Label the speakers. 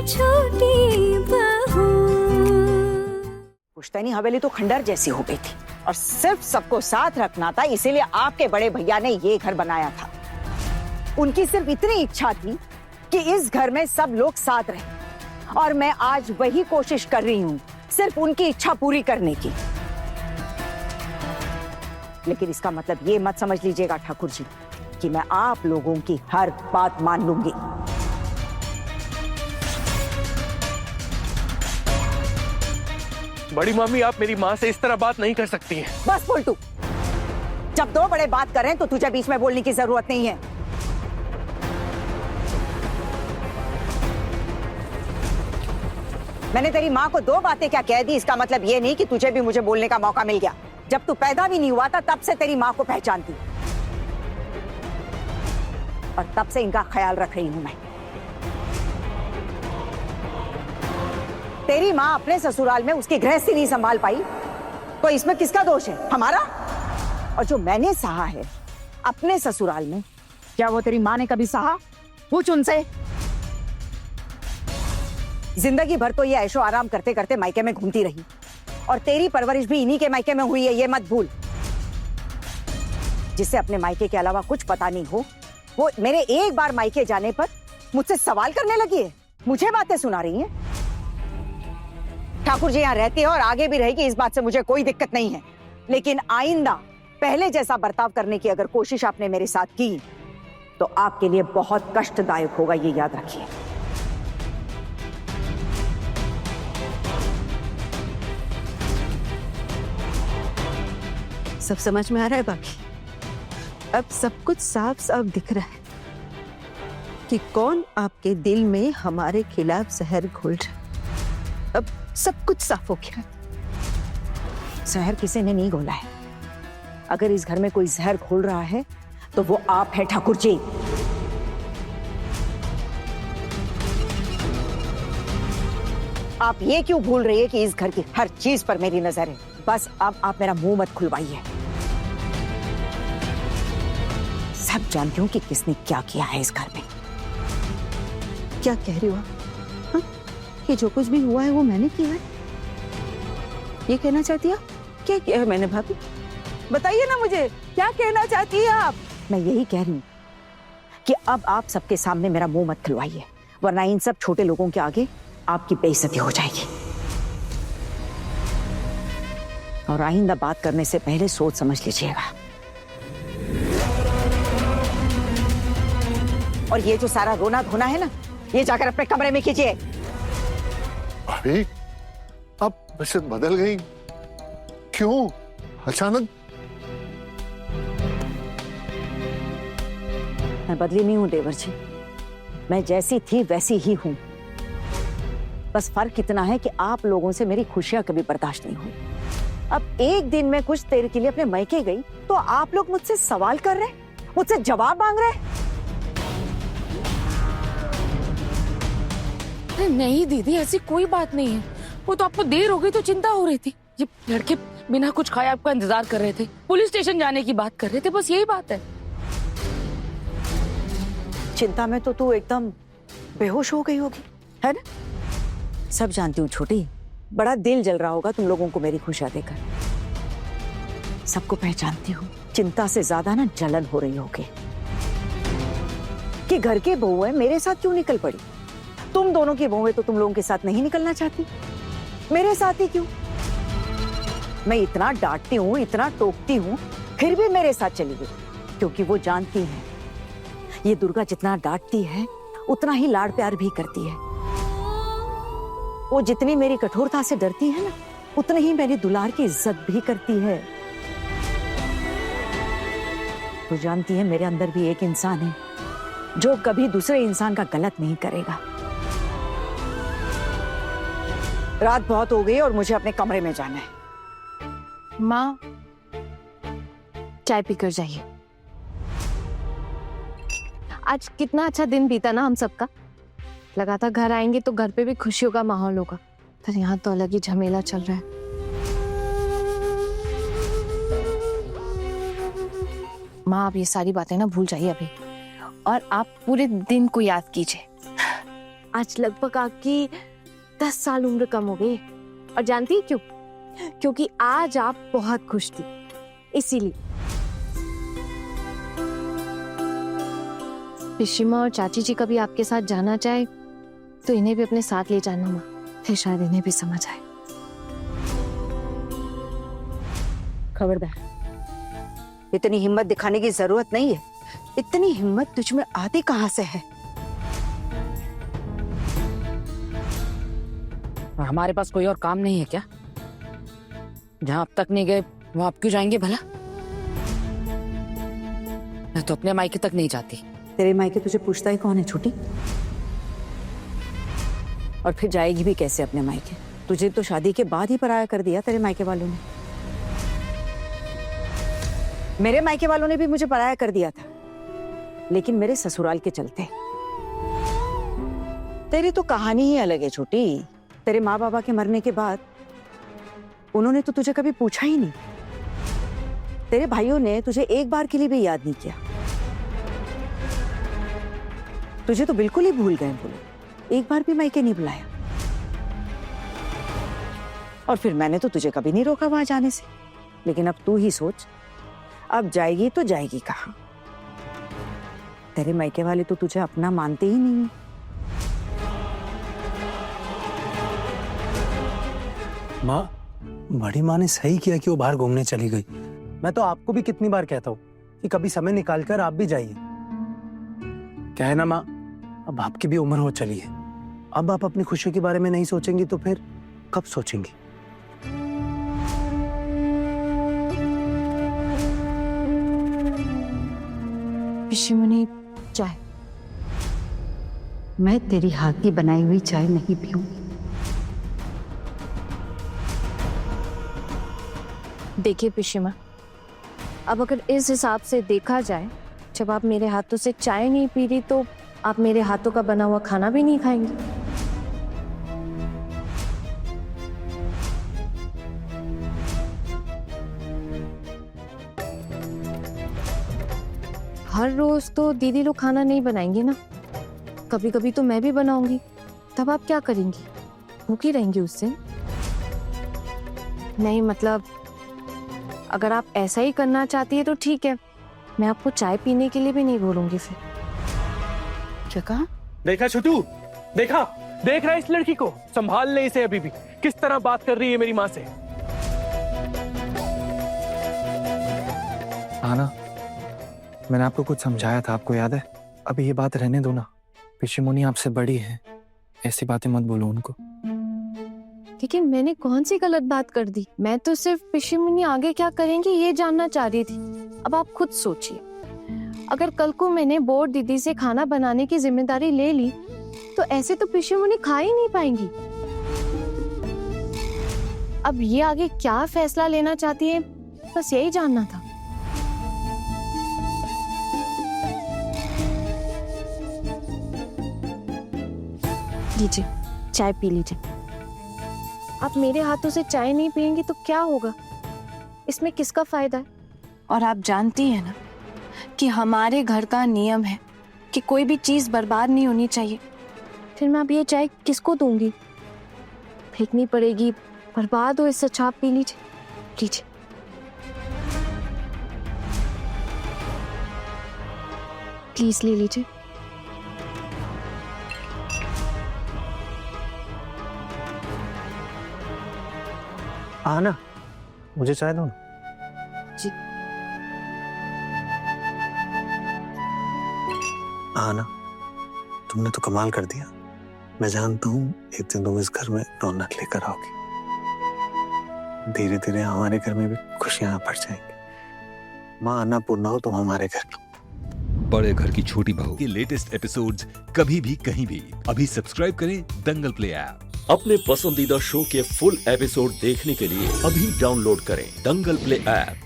Speaker 1: छोटी बहू।
Speaker 2: पुश्तैनी हवेली तो खंडर जैसी हो गई थी और सिर्फ सबको साथ रखना था, इसीलिए आपके बड़े भैया ने ये घर बनाया था। उनकी सिर्फ इतनी इच्छा थी कि इस घर में सब लोग साथ रहें और मैं आज वही कोशिश कर रही हूँ, सिर्फ उनकी इच्छा पूरी करने की। लेकिन इसका मतलब ये मत समझ लीजिएगा ठाकुर जी कि मैं आप लोगों की हर बात मान लूंगी।
Speaker 3: बड़ी मामी, आप मेरी माँ से इस तरह बात नहीं कर सकती हैं।
Speaker 2: बस बोल तू। जब दो बड़े बात कर रहे हैं तो तुझे बीच में बोलने की जरूरत नहीं है। मैंने तेरी माँ को दो बातें क्या कह दी, इसका मतलब ये नहीं कि तुझे भी मुझे बोलने का मौका मिल गया। जब तू पैदा भी नहीं हुआ था तब से तेरी माँ को पहचानती और तब से इनका ख्याल रख रही हूं मैं। तेरी माँ अपने ससुराल में उसकी गृहस्थी नहीं संभाल पाई तो इसमें किसका दोष है? हमारा। और जो मैंने सहा है अपने ससुराल में, क्या वो तेरी माँ ने कभी सहा? पूछ उनसे। जिंदगी भर तो ये ऐशो आराम करते करते मायके में घूमती रही और तेरी परवरिश भी इन्हीं के मायके में हुई है, ये मत भूल। जिससे अपने मायके के अलावा कुछ पता नहीं हो, वो मेरे एक बार मायके जाने पर मुझसे सवाल करने लगी है, मुझे बातें सुना रही है। ठाकुर जी यहाँ रहती है और आगे भी रहेगी, इस बात से मुझे कोई दिक्कत नहीं है। लेकिन आइंदा पहले जैसा बर्ताव करने की अगर कोशिश आपने मेरे साथ की तो आपके लिए बहुत कष्टदायक होगा, ये याद रखिए।
Speaker 4: सब समझ में आ रहा है बाकी? अब सब कुछ साफ साफ दिख रहा है कि कौन आपके दिल में हमारे खिलाफ जहर घोल रहा है। अब सब कुछ साफ हो गया।
Speaker 2: जहर किसी ने नहीं घोला है। अगर इस घर में कोई जहर घोल रहा है तो वो आप है ठाकुर जी। आप ये क्यों भूल रही है कि इस घर की हर चीज पर मेरी नजर है? बस अब आप मेरा मुंह मत खुलवाइए। सब जानती हूँ कि किसने क्या किया है इस घर में।
Speaker 4: क्या कह रही हो आप? हाँ? कि जो कुछ भी हुआ है वो मैंने किया है, ये कहना चाहती है? क्या किया है मैंने भाभी? बताइए ना मुझे, क्या कहना चाहती है आप?
Speaker 2: मैं यही कह रही हूँ कि अब आप सबके सामने मेरा मुंह मत खुलवाइए, वरना इन सब छोटे लोगों के आगे आपकी बेइज्जती हो जाएगी। और आइंदा बात करने से पहले सोच समझ लीजिएगा। और ये जो सारा रोना धोना है ना, ये जाकर अपने कमरे में कीजिए।
Speaker 5: भाभी, आप वैसे बदल गई क्यों अचानक?
Speaker 2: मैं बदली नहीं हूं देवर जी, मैं जैसी थी वैसी ही हूं। बस फर्क इतना है कि आप लोगों से मेरी खुशियां कभी बर्दाश्त नहीं हुई। अब एक दिन में कुछ देर के लिए अपने मायके गई तो आप लोग मुझसे सवाल कर रहे, मुझसे जवाब मांग रहे।
Speaker 6: नहीं दीदी, ऐसी कोई बात नहीं है। वो तो आपको देर हो गई तो चिंता हो रही थी। ये लड़के बिना कुछ खाए आपका इंतजार कर रहे थे, पुलिस स्टेशन जाने की बात कर रहे थे, बस यही बात है।
Speaker 2: चिंता में तो तू एकदम बेहोश हो गई होगी, है ना? सब जानती हूँ छोटी, बड़ा दिल जल रहा होगा तुम लोगों को मेरी खुशियां देकर। सबको पहचानती हूँ। चिंता से ज्यादा ना जलन हो रही होगी कि घर की बहुएं मेरे साथ क्यों निकल पड़ी। तुम दोनों की बहुएं तो तुम लोगों के साथ नहीं निकलना चाहती, मेरे साथ ही क्यों? मैं इतना डांटती हूँ, इतना टोकती हूँ, फिर भी मेरे साथ चली गई, क्योंकि वो जानती है ये दुर्गा जितना डांटती है उतना ही लाड़ प्यार भी करती है। वो जितनी मेरी कठोरता से डरती है ना, उतनी ही मेरी दुलार की इज्जत भी करती है। वो जानती है मेरे अंदर भी एक इंसान है जो कभी दूसरे इंसान का गलत नहीं करेगा। रात बहुत हो गई और मुझे अपने कमरे में जाना है।
Speaker 6: माँ, चाय पीकर जाइए।
Speaker 7: आज कितना अच्छा दिन बीता ना हम सबका। लगा था घर आएंगे तो घर पे भी खुशियों का माहौल होगा, पर यहाँ तो अलग ही झमेला चल रहा है।
Speaker 6: माँ, आप ये सारी बातें ना भूल जाइए अभी, और आप पूरे दिन को याद कीजिए।
Speaker 7: आज लगभग आपकी 10 साल उम्र कम हो गई है। और जानती है क्यों? क्योंकि आज आप बहुत खुश थी, इसीलिए। पिशिमा और चाची जी कभी आपके साथ जाना चाहे तो इन्हें भी अपने साथ ले जाना माँ, फिर शायद इन्हें भी समझ आए।
Speaker 2: खबरदार, इतनी हिम्मत दिखाने की जरूरत नहीं है। इतनी हिम्मत तुझ में आती कहां से है?
Speaker 6: और हमारे पास कोई और काम नहीं है क्या? जहां अब तक नहीं गए वहां आप क्यों जाएंगे भला? मैं तो अपने मायके तक नहीं जाती।
Speaker 2: तेरे मायके तुझे पूछता ही कौन है छोटी? और फिर जाएगी भी कैसे अपने मायके? तुझे तो शादी के बाद ही पराया कर दिया तेरे मायके वालों ने। मेरे मायके वालों ने भी मुझे पराया कर दिया था, लेकिन मेरे ससुराल के चलते। तेरी तो कहानी ही अलग है छोटी। तेरे माँ बाबा के मरने के बाद उन्होंने तो तुझे कभी पूछा ही नहीं। तेरे भाइयों ने तुझे एक बार के लिए भी याद नहीं किया। तुझे तो बिल्कुल ही भूल गए बोलो, एक बार भी मायके नहीं बुलाया। और फिर मैंने तो तुझे कभी नहीं रोका वहां जाने से। लेकिन अब तू ही सोच, अब जाएगी तो जाएगी कहाँ? तेरे मायके वाले तो तुझे अपना मानते ही नहीं है।
Speaker 1: माँ, बड़ी माँ ने सही किया कि वो बाहर घूमने चली गई। मैं तो आपको भी कितनी बार कहता हूँ कि कभी समय निकालकर आप भी जाइए। क्या है ना माँ, अब आपकी भी उम्र हो चली है। अब आप अपनी खुशी के बारे में नहीं सोचेंगी तो फिर कब सोचेंगी?
Speaker 7: पिशिमनी, चाय।
Speaker 2: मैं तेरी हाथ की बनाई हुई चाय नहीं पीऊंगी।
Speaker 7: देखिए पिशिमा, अब अगर इस हिसाब से देखा जाए, जब आप मेरे हाथों से चाय नहीं पी रही तो आप मेरे हाथों का बना हुआ खाना भी नहीं खाएंगी। हर रोज तो दीदी लोग खाना नहीं बनाएंगे ना, कभी कभी तो मैं भी बनाऊंगी। तब आप क्या करेंगी? भूखी रहेंगी उस दिन? नहीं, मतलब अगर आप ऐसा ही करना चाहती है तो ठीक है, मैं आपको चाय पीने के लिए भी नहीं बोलूंगी फिर।
Speaker 2: क्या कहा?
Speaker 3: देखा छोटू, देखा? देख रहा है इस लड़की को? संभाल ले इसे अभी भी। किस तरह बात कर रही है मेरी माँ से।
Speaker 8: आना, मैंने आपको कुछ समझाया था, आपको याद है? अभी ये बात रहने दो ना। पिशिमोनी आपसे बड़ी है, ऐसी बातें मत बोलो उनको।
Speaker 7: लेकिन मैंने कौन सी गलत बात कर दी? मैं तो सिर्फ पिशिमनी आगे क्या करेंगी ये जानना चाह रही थी। अब आप खुद सोचिए, अगर कल को मैंने बोर्ड दीदी से खाना बनाने की जिम्मेदारी ले ली तो ऐसे तो पिशिमनी खा ही नहीं पाएंगी। अब ये आगे क्या फैसला लेना चाहती है, बस यही जानना था। लीजिए, चाय पी लीजिए। आप मेरे हाथों से चाय नहीं पियेंगी तो क्या होगा? इसमें किसका फायदा है? और आप जानती हैं ना कि हमारे घर का नियम है कि कोई भी चीज बर्बाद नहीं होनी चाहिए। फिर मैं अब ये चाय किसको दूंगी? फेंकनी पड़ेगी, बर्बाद हो, इससे अच्छा आप पी लीजिए। लीजिए। प्लीज ले लीजिए।
Speaker 1: आना, मुझे चाय दो ना।
Speaker 7: जी।
Speaker 1: आना, तुमने तो कमाल कर दिया। मैं जानता हूँ एक दिन तुम इस घर में रौनक लेकर आओगी। धीरे धीरे हमारे घर में भी खुशियां बढ़ जाएंगी। माँ अन्नपूर्णा हो तुम हमारे घर की।
Speaker 9: बड़े घर की छोटी बहू के लेटेस्ट एपिसोड्स कभी भी कहीं भी। अभी सब्सक्राइब करें दंगल प्ले ऐप।
Speaker 10: अपने पसंदीदा शो के फुल एपिसोड देखने के लिए अभी डाउनलोड करें दंगल प्ले ऐप।